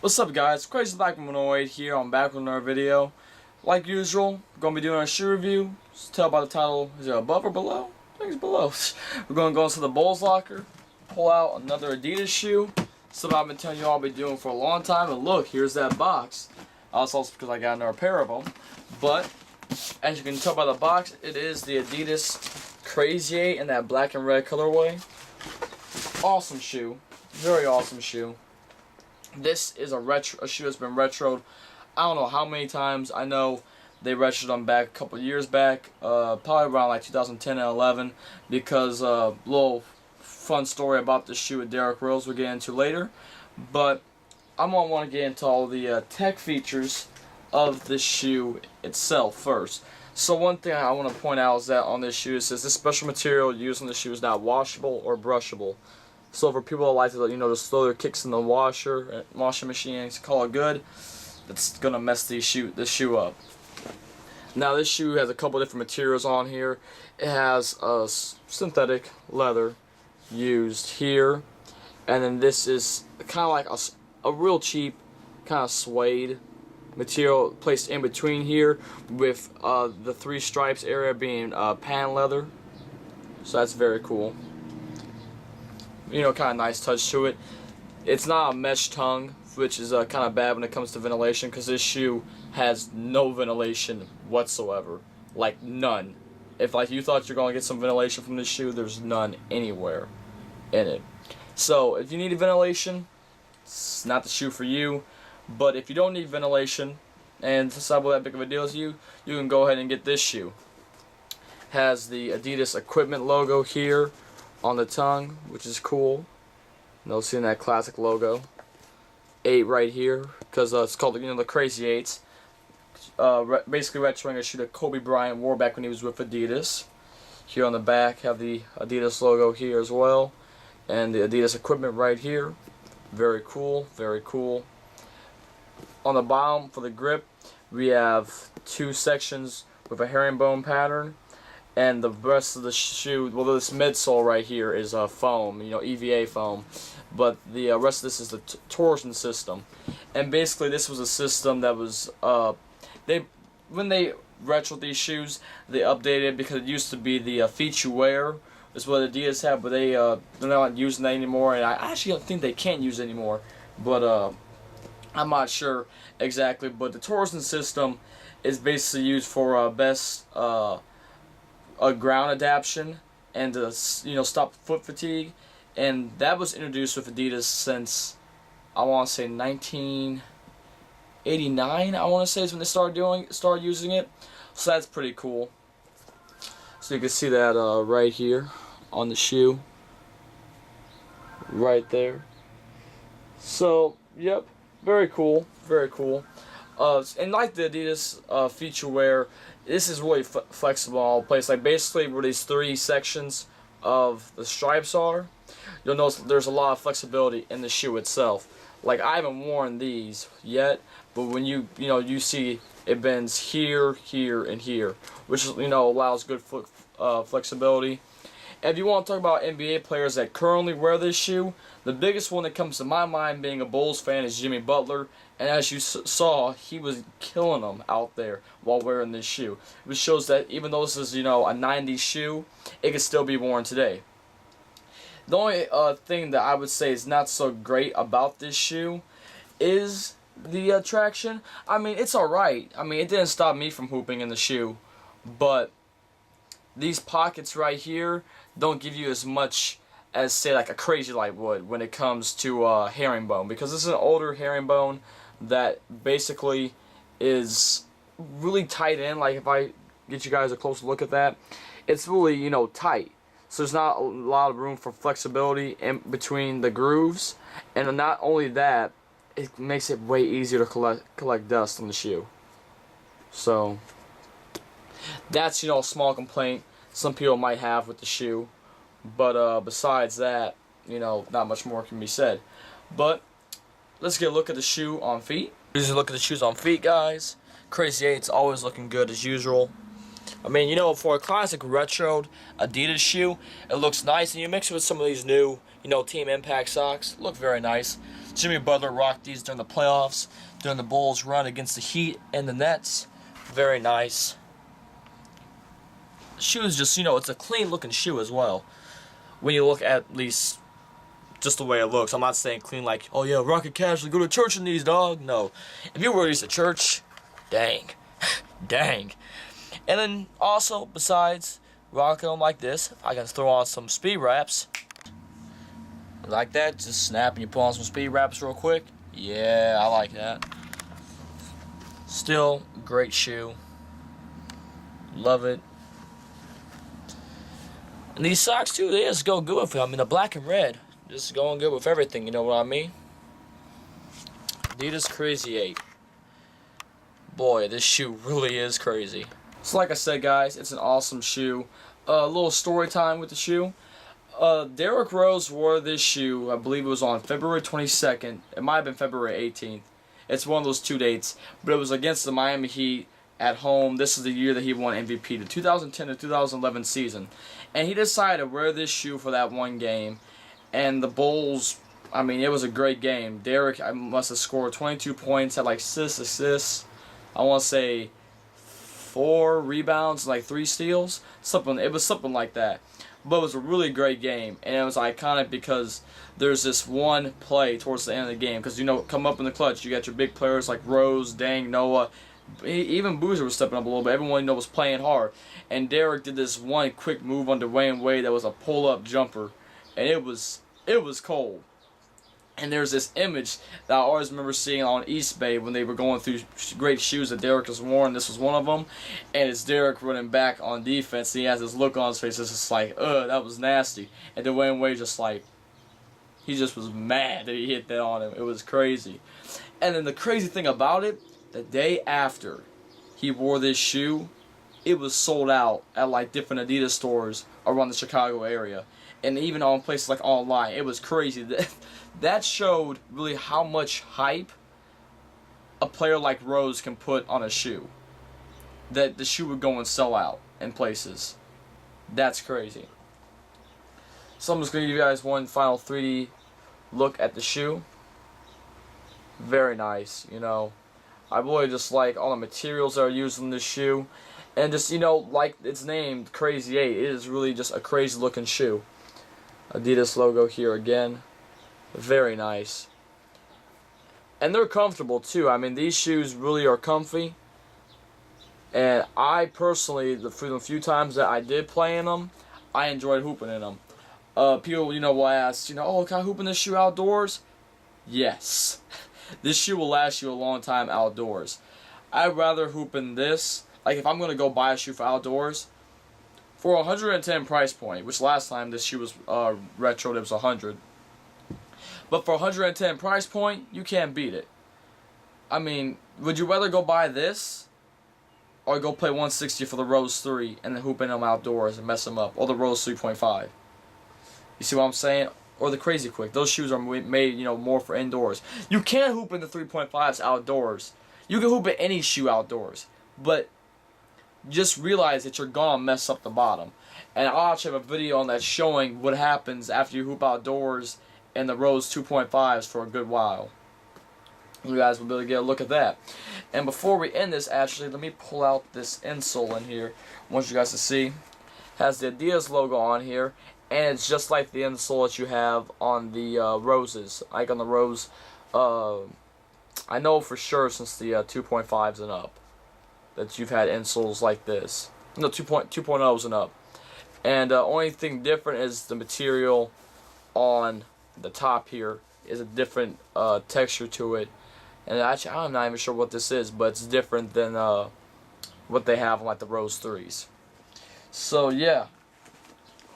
What's up, guys? Crazy Black Humanoid here. I'm back with another video. Like usual, we're going to be doing a shoe review. Just tell by the title, is it above or below? I think it's below. We're going to go into the Bulls locker, pull out another Adidas shoe. Something I've been telling you all I've been doing for a long time. And look, here's that box. That's also because I got another pair of them. But, as you can tell by the box, it is the Adidas Crazy 8 in that black and red colorway. Awesome shoe. Very awesome shoe. This is a shoe that's been retroed I don't know how many times. I know they retroed them back a couple years back, probably around like 2010 and 11, because a little fun story about this shoe with Derrick Rose we'll get into later. But I'm going to want to get into all the tech features of this shoe itself first. So one thing I want to point out is that on this shoe it says this special material used on the shoe is not washable or brushable. So for people that like to, just throw their kicks in the washing machine and call it good, that's gonna mess this shoe up. Now this shoe has a couple different materials on here. It has a synthetic leather used here, and then this is kind of like a real cheap kind of suede material placed in between here, with the three stripes area being pan leather. So that's very cool. Kind of nice touch to it. It's not a mesh tongue, which is kind of bad when it comes to ventilation, because this shoe has no ventilation whatsoever. Like none. If you thought you're going to get some ventilation from this shoe, there's none anywhere in it. So if you need ventilation, it's not the shoe for you. But if you don't need ventilation and decide what that big of a deal is to you, you can go ahead and get this shoe. Has the Adidas equipment logo here on the tongue, which is cool. You'll see that classic logo. 8 right here, because it's called the Crazy 8's. Basically retroing a shoe that Kobe Bryant wore back when he was with Adidas. Here on the back have the Adidas logo here as well, and the Adidas equipment right here. Very cool, very cool. On the bottom for the grip, we have two sections with a herringbone pattern. And the rest of the shoe, well, this midsole right here is foam, EVA foam. But the rest of this is the torsion system. And basically this was a system that was, when they retroed these shoes, they updated, because it used to be the feet you wear, is what Adidas had, but they're not using that anymore. And I actually don't think they can't use it anymore. But I'm not sure exactly. But the torsion system is basically used for best a ground adaptation and to stop foot fatigue, and that was introduced with Adidas since I want to say 1989. I want to say is when they started using it. So that's pretty cool. So you can see that right here on the shoe, right there. So yep, very cool, very cool. And like the Adidas feature wear, this is really flexible all over the place. Like basically where these three sections of the stripes are, you'll notice there's a lot of flexibility in the shoe itself. Like I haven't worn these yet, but when you see it bends here, here, and here, which allows good foot flexibility. And if you want to talk about NBA players that currently wear this shoe, the biggest one that comes to my mind, being a Bulls fan, is Jimmy Butler. And as you saw, he was killing them out there while wearing this shoe. Which shows that even though this is, a 90s shoe, it can still be worn today. The only thing that I would say is not so great about this shoe is the traction. I mean, it's alright. I mean, it didn't stop me from hooping in the shoe. But these pockets right here don't give you as much as, say, like a Crazy Light would when it comes to herringbone, because this is an older herringbone that basically is really tight in. Like if I get you guys a closer look at that, it's really tight, so there's not a lot of room for flexibility in between the grooves. And not only that, it makes it way easier to collect dust on the shoe. So that's a small complaint some people might have with the shoe. But besides that, not much more can be said. But let's get a look at the shoe on feet. Here's a look at the shoes on feet, guys. Crazy 8's always looking good as usual. I mean, for a classic retro Adidas shoe, it looks nice. And you mix it with some of these new, Team Impact socks, look very nice. Jimmy Butler rocked these during the playoffs, during the Bulls' run against the Heat and the Nets. Very nice. Shoe is just, it's a clean looking shoe as well. When you look at least just the way it looks. I'm not saying clean like, oh yeah, rock it casually, go to church in these, dog. No. If you wear these to church, dang. Dang. And then also, besides rocking them like this, I can throw on some speed wraps. Like that, just snap and you put on some speed wraps real quick. Yeah, I like that. Still, great shoe. Love it. And these socks too, they just go good with it. I mean, the black and red, just going good with everything, you know what I mean? Adidas Crazy 8. Boy, this shoe really is crazy. So like I said, guys, it's an awesome shoe. A little story time with the shoe. Derrick Rose wore this shoe, I believe it was on February 22nd. It might have been February 18th. It's one of those two dates. But it was against the Miami Heat at home. This is the year that he won MVP, the 2010 to 2011 season. And he decided to wear this shoe for that one game. And the Bulls, I mean, it was a great game. Derrick must have scored 22 points, had like 6 assists. I want to say 4 rebounds, like 3 steals. It was something like that. But it was a really great game, and it was iconic because there's this one play towards the end of the game. Because, come up in the clutch, you got your big players like Rose, Dang, Noah. Even Boozer was stepping up a little bit. Everyone, was playing hard. And Derrick did this one quick move on Dwayne Wade that was a pull-up jumper. And it was cold. And there's this image that I always remember seeing on East Bay when they were going through great shoes that Derrick was wearing. This was one of them. And it's Derrick running back on defense. And he has this look on his face. It's just like, that was nasty. And Dwayne Wade just like, he just was mad that he hit that on him. It was crazy. And then the crazy thing about it, the day after he wore this shoe, it was sold out at like different Adidas stores around the Chicago area. And even on places like online. It was crazy. That showed really how much hype a player like Rose can put on a shoe. That the shoe would go and sell out in places. That's crazy. So I'm just going to give you guys one final 3D look at the shoe. Very nice, I really just like all the materials that are used in this shoe. And just, like it's named Crazy 8, it is really just a crazy looking shoe. Adidas logo here again. Very nice. And they're comfortable too. I mean, these shoes really are comfy. And I personally, for the few times that I did play in them, I enjoyed hooping in them. People, will ask, oh, can I hoop in this shoe outdoors? Yes. This shoe will last you a long time outdoors. I'd rather hoop in this. Like, if I'm going to go buy a shoe for outdoors, for a $110 price point, which last time this shoe was retro, it was $100. But for a $110 price point, you can't beat it. I mean, would you rather go buy this or go play 160 for the Rose 3 and then hoop in them outdoors and mess them up? Or the Rose 3.5. You see what I'm saying? Or the Crazy Quick. Those shoes are made, more for indoors. You can't hoop in the 3.5s outdoors. You can hoop in any shoe outdoors. But just realize that you're gonna mess up the bottom. And I'll actually have a video on that showing what happens after you hoop outdoors in the Rose 2.5s for a good while. You guys will be able to get a look at that. And before we end this, actually, let me pull out this insole in here. I want you guys to see. It has the Adidas logo on here. And it's just like the insole that you have on the Roses. Like on the Rose, I know for sure since the 2.5s and up that you've had insoles like this. No, 2.0s and up. And only thing different is the material on the top here is a different texture to it. And actually, I'm not even sure what this is, but it's different than what they have on like the Rose 3s. So yeah.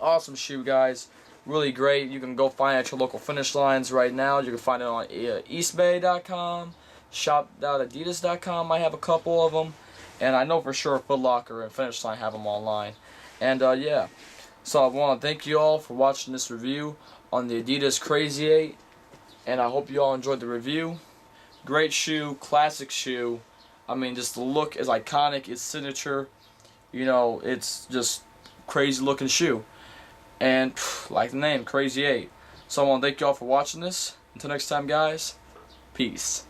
Awesome shoe, guys. Really great. You can go find it at your local Finish Lines right now. You can find it on eastbay.com, shop.adidas.com. I have a couple of them. And I know for sure Foot Locker and Finish Line have them online. And yeah. So I want to thank you all for watching this review on the Adidas Crazy 8. And I hope you all enjoyed the review. Great shoe. Classic shoe. I mean, just the look is iconic. It's signature. It's just crazy looking shoe. And like the name, Crazy 8. So I want to thank y'all for watching this. Until next time, guys, peace.